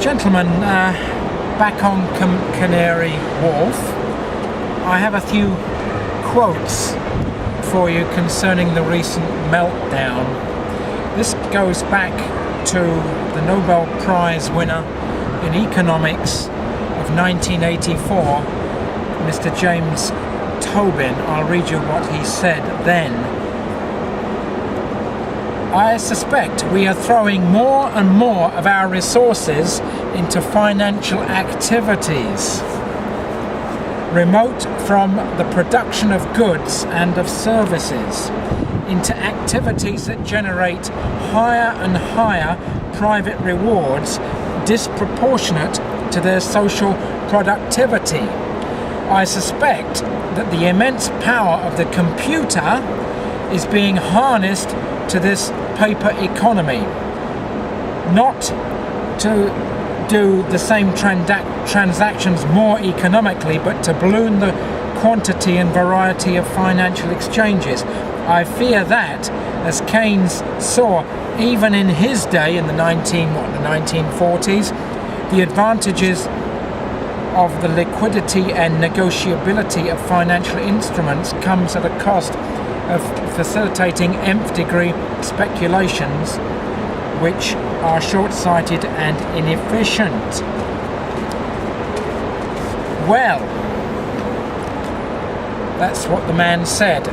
Gentlemen, back on Canary Wharf, I have a few quotes for you concerning the recent meltdown. This goes back to the Nobel Prize winner in economics of 1984, Mr. James Tobin. I'll read you what he said then. I suspect we are throwing more and more of our resources into financial activities, remote from the production of goods and of services, into activities that generate higher and higher private rewards disproportionate to their social productivity. I suspect that the immense power of the computer is being harnessed to this paper economy, not to do the same transactions more economically, but to balloon the quantity and variety of financial exchanges. I fear that, as Keynes saw even in his day in the 1940s, the advantages of the liquidity and negotiability of financial instruments comes at a cost of facilitating nth degree speculations which are short-sighted and inefficient. Well, that's what the man said.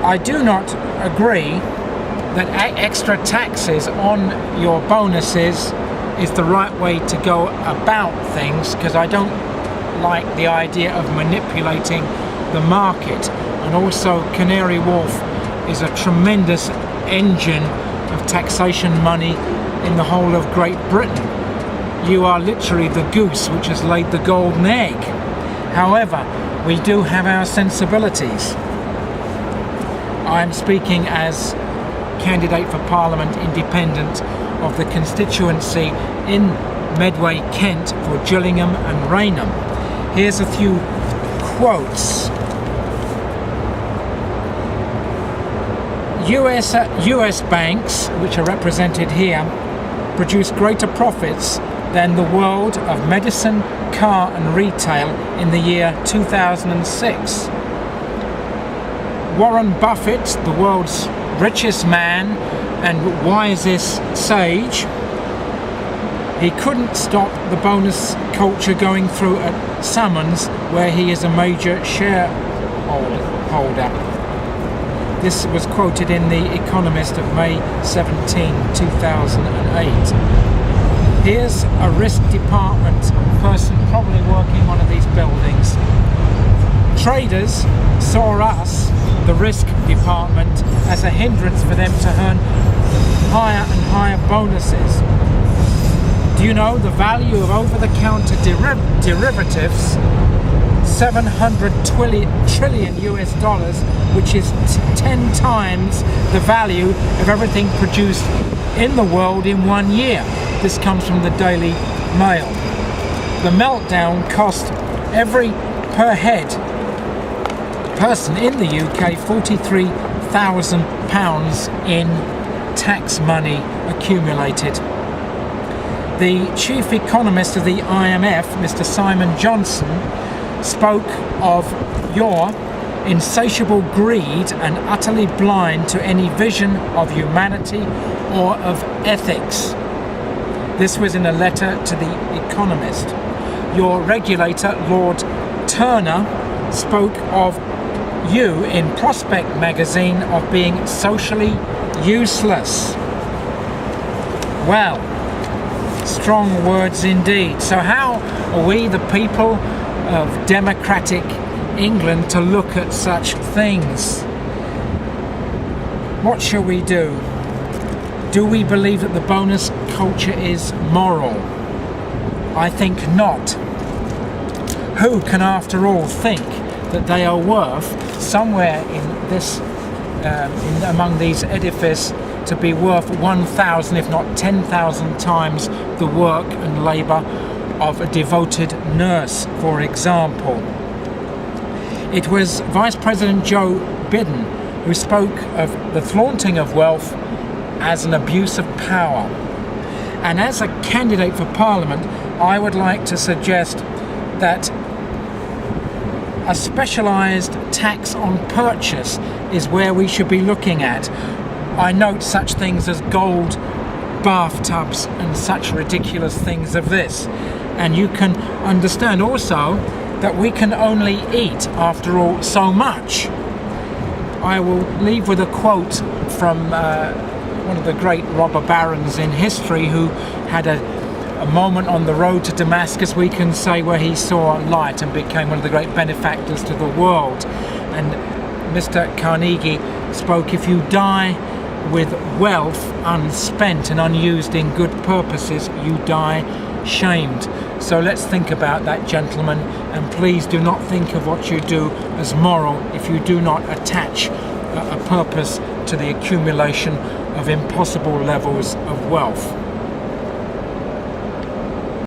I do not agree that extra taxes on your bonuses is the right way to go about things, because I don't like the idea of manipulating the market. And also, Canary Wharf is a tremendous engine of taxation money in the whole of Great Britain. You are literally the goose which has laid the golden egg. However, we do have our sensibilities. I'm speaking as candidate for Parliament independent of the constituency in Medway, Kent, for Gillingham and Rainham. Here's a few quotes. US banks, which are represented here, produce greater profits than the world of medicine, car and retail in the year 2006. Warren Buffett, the world's richest man and wisest sage, he couldn't stop the bonus culture going through at Summons, where he is a major shareholder. This was quoted in The Economist of May 17, 2008. Here's a risk department person probably working one of these buildings. Traders saw us, the risk department, as a hindrance for them to earn higher and higher bonuses. Do you know the value of over-the-counter derivatives? 700 trillion US dollars, which is 10 times the value of everything produced in the world in 1 year. This comes from the Daily Mail. The meltdown cost every per head person in the UK £43,000 in tax money accumulated. The chief economist of the IMF, Mr. Simon Johnson, spoke of your insatiable greed and utterly blind to any vision of humanity or of ethics. This was in a letter to The Economist. Your regulator, Lord Turner, spoke of you in Prospect magazine of being socially useless. Well, strong words indeed. So how are we, the people of democratic England, to look at such things? What shall we do? Do we believe that the bonus culture is moral? I think not. Who can, after all, think that they are worth somewhere in this, among these edifices, to be worth 1,000, if not 10,000 times the work and labour of a devoted nurse, for example? It was Vice President Joe Biden who spoke of the flaunting of wealth as an abuse of power. And as a candidate for Parliament, I would like to suggest that a specialised tax on purchase is where we should be looking at. I note such things as gold bathtubs and such ridiculous things of this. And you can understand also that we can only eat, after all, so much. I will leave with a quote from one of the great robber barons in history, who had a moment on the road to Damascus, we can say, where he saw light and became one of the great benefactors to the world. And Mr. Carnegie spoke, if you die with wealth unspent and unused in good purposes, you die shamed. So let's think about that, gentlemen, and please do not think of what you do as moral if you do not attach a purpose to the accumulation of impossible levels of wealth.